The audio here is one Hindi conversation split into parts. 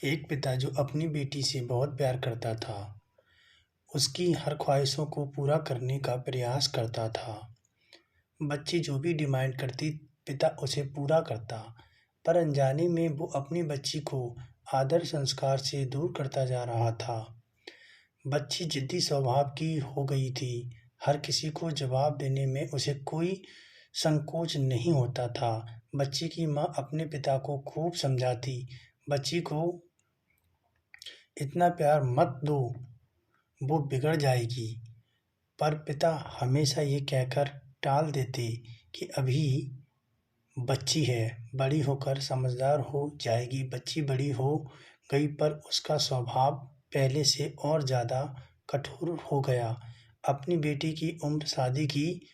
एक पिता जो अपनी बेटी से बहुत प्यार करता था, उसकी हर ख्वाहिशों को पूरा करने का प्रयास करता था। बच्ची जो भी डिमांड करती, पिता उसे पूरा करता, पर अनजाने में वो अपनी बच्ची को आदर संस्कार से दूर करता जा रहा था। बच्ची जिद्दी स्वभाव की हो गई थी। हर किसी को जवाब देने में उसे कोई संकोच नहीं होता था। बच्ची की माँ अपने पिता को खूब समझाती, बच्ची को इतना प्यार मत दो, वो बिगड़ जाएगी। पर पिता हमेशा ये कहकर टाल देते कि अभी बच्ची है, बड़ी होकर समझदार हो जाएगी। बच्ची बड़ी हो गई पर उसका स्वभाव पहले से और ज़्यादा कठोर हो गया। अपनी बेटी की उम्र शादी की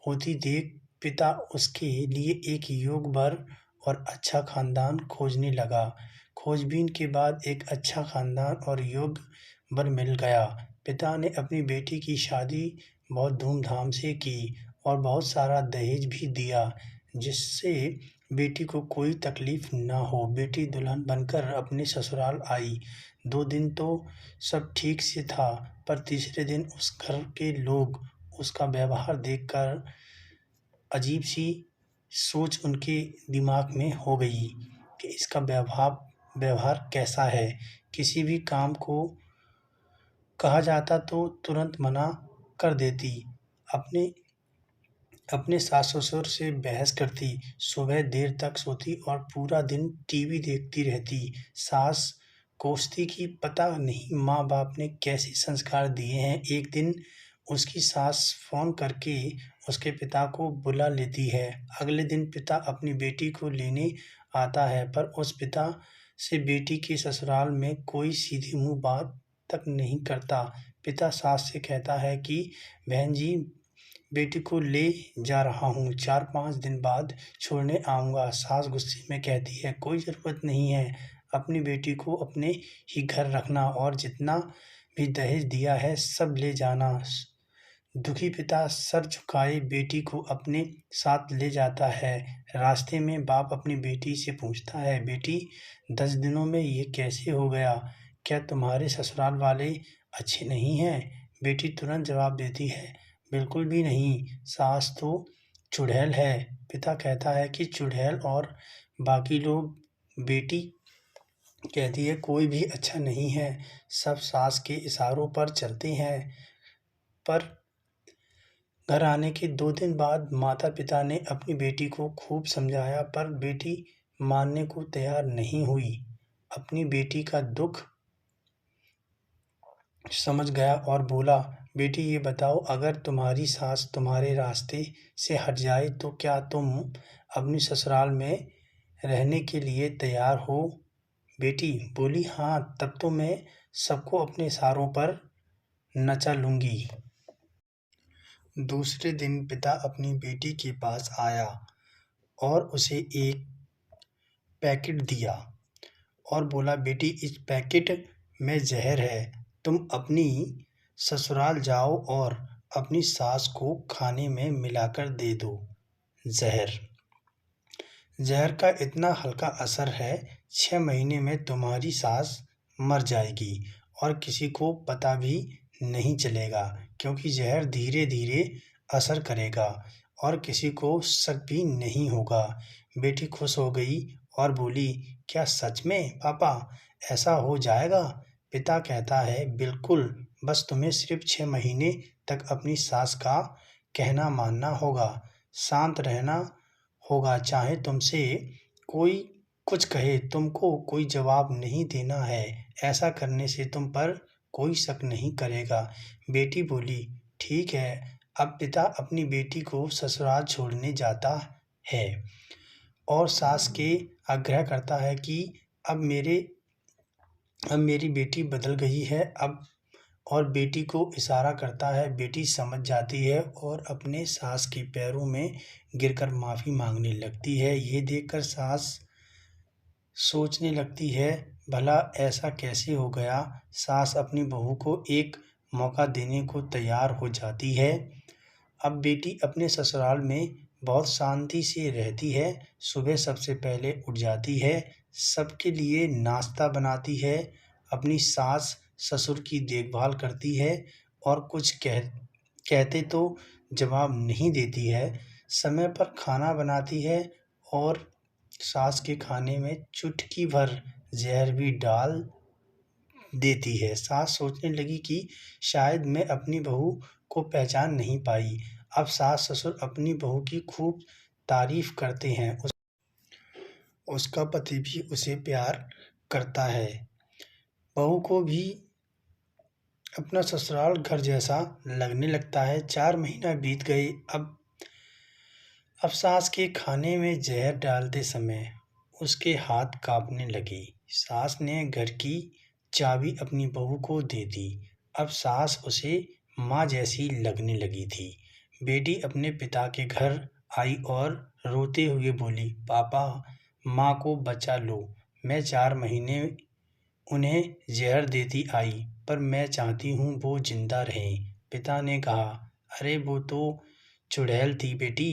होती देख पिता उसके लिए एक योग्य वर और अच्छा खानदान खोजने लगा। खोजबीन के बाद एक अच्छा खानदान और योग्य वर मिल गया। पिता ने अपनी बेटी की शादी बहुत धूमधाम से की और बहुत सारा दहेज भी दिया, जिससे बेटी को कोई तकलीफ ना हो। बेटी दुल्हन बनकर अपने ससुराल आई। 2 दिन तो सब ठीक से था, पर तीसरे दिन उस घर के लोग उसका व्यवहार देखकर अजीब सी सोच उनके दिमाग में हो गई कि इसका व्यवहार कैसा है। किसी भी काम को कहा जाता तो तुरंत मना कर देती। अपने अपने सास-ससुर से बहस करती, सुबह देर तक सोती और पूरा दिन टीवी देखती रहती। सास कोसती कि पता नहीं माँ-बाप ने कैसे संस्कार दिए हैं। एक दिन उसकी सास फ़ोन करके उसके पिता को बुला लेती है। अगले दिन पिता अपनी बेटी को लेने आता है, पर उस पिता से बेटी के ससुराल में कोई सीधे मुँह बात तक नहीं करता। पिता सास से कहता है कि बहन जी, बेटी को ले जा रहा हूँ, 4-5 दिन बाद छोड़ने आऊँगा। सास गुस्से में कहती है, कोई ज़रूरत नहीं है, अपनी बेटी को अपने ही घर रखना और जितना भी दहेज दिया है सब ले जाना। दुखी पिता सर झुकाए बेटी को अपने साथ ले जाता है। रास्ते में बाप अपनी बेटी से पूछता है, बेटी 10 दिनों में ये कैसे हो गया? क्या तुम्हारे ससुराल वाले अच्छे नहीं हैं? बेटी तुरंत जवाब देती है, बिल्कुल भी नहीं, सास तो चुड़ैल है। पिता कहता है कि चुड़ैल और बाकी लोग? बेटी कहती है, कोई भी अच्छा नहीं है, सब सास के इशारों पर चलते हैं। पर घर आने के 2 दिन बाद माता पिता ने अपनी बेटी को खूब समझाया, पर बेटी मानने को तैयार नहीं हुई। अपनी बेटी का दुख समझ गया और बोला, बेटी ये बताओ, अगर तुम्हारी सास तुम्हारे रास्ते से हट जाए तो क्या तुम अपनी ससुराल में रहने के लिए तैयार हो? बेटी बोली, हाँ, तब तो मैं सबको अपने इशारों पर नचा लूँगी। दूसरे दिन पिता अपनी बेटी के पास आया और उसे एक पैकेट दिया और बोला, बेटी इस पैकेट में ज़हर है, तुम अपनी ससुराल जाओ और अपनी सास को खाने में मिलाकर दे दो। ज़हर का इतना हल्का असर है, 6 महीने में तुम्हारी सास मर जाएगी और किसी को पता भी नहीं चलेगा, क्योंकि ज़हर धीरे धीरे असर करेगा और किसी को शक भी नहीं होगा। बेटी खुश हो गई और बोली, क्या सच में पापा ऐसा हो जाएगा? पिता कहता है, बिल्कुल, बस तुम्हें सिर्फ 6 महीने तक अपनी सास का कहना मानना होगा, शांत रहना होगा, चाहे तुमसे कोई कुछ कहे, तुमको कोई जवाब नहीं देना है। ऐसा करने से तुम पर कोई शक नहीं करेगा। बेटी बोली, ठीक है। अब पिता अपनी बेटी को ससुराल छोड़ने जाता है और सास के आग्रह करता है कि अब मेरी बेटी बदल गई है, और बेटी को इशारा करता है। बेटी समझ जाती है और अपने सास के पैरों में गिरकर माफ़ी मांगने लगती है। ये देखकर सास सोचने लगती है, भला ऐसा कैसे हो गया? सास अपनी बहू को एक मौका देने को तैयार हो जाती है। अब बेटी अपने ससुराल में बहुत शांति से रहती है। सुबह सबसे पहले उठ जाती है, सबके लिए नाश्ता बनाती है, अपनी सास ससुर की देखभाल करती है और कुछ कहते तो जवाब नहीं देती है, समय पर खाना बनाती है और सास के खाने में चुटकी भर जहर भी डाल देती है। सास सोचने लगी कि शायद मैं अपनी बहू को पहचान नहीं पाई। अब सास ससुर अपनी बहू की खूब तारीफ करते हैं। उसका पति भी उसे प्यार करता है। बहू को भी अपना ससुराल घर जैसा लगने लगता है। 4 महीना बीत गए। अब सास के खाने में जहर डालते समय उसके हाथ कांपने लगे। सास ने घर की चाबी अपनी बहू को दे दी। अब सास उसे माँ जैसी लगने लगी थी। बेटी अपने पिता के घर आई और रोते हुए बोली, पापा माँ को बचा लो। मैं 4 महीने उन्हें जहर देती आई, पर मैं चाहती हूँ वो जिंदा रहें। पिता ने कहा, अरे वो तो चुड़ैल थी बेटी।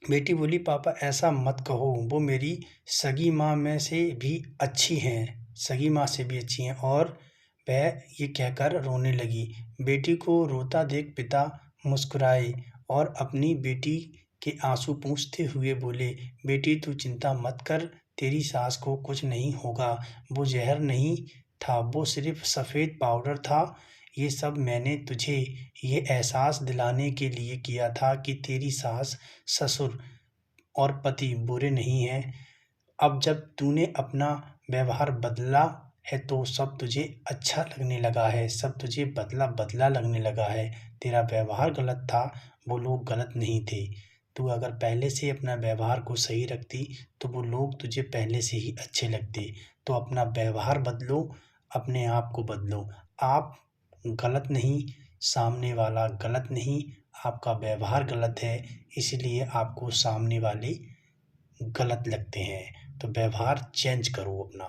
बेटी बोली, पापा ऐसा मत कहो, वो मेरी सगी माँ में से भी अच्छी हैं, सगी माँ से भी अच्छी हैं। और वह ये कहकर रोने लगी। बेटी को रोता देख पिता मुस्कुराए और अपनी बेटी के आंसू पोंछते हुए बोले, बेटी तू चिंता मत कर, तेरी सास को कुछ नहीं होगा। वो जहर नहीं था, वो सिर्फ सफ़ेद पाउडर था। ये सब मैंने तुझे ये एहसास दिलाने के लिए किया था कि तेरी सास ससुर और पति बुरे नहीं हैं। अब जब तूने अपना व्यवहार बदला है तो सब तुझे अच्छा लगने लगा है, सब तुझे बदला बदला लगने लगा है। तेरा व्यवहार गलत था, वो लोग गलत नहीं थे। तू अगर पहले से अपना व्यवहार को सही रखती तो वो लोग तुझे पहले से ही अच्छे लगते। तो अपना व्यवहार बदलो, अपने आप को बदलो। आप गलत नहीं, सामने वाला गलत नहीं, आपका व्यवहार गलत है, इसलिए आपको सामने वाले गलत लगते हैं। तो व्यवहार चेंज करो अपना।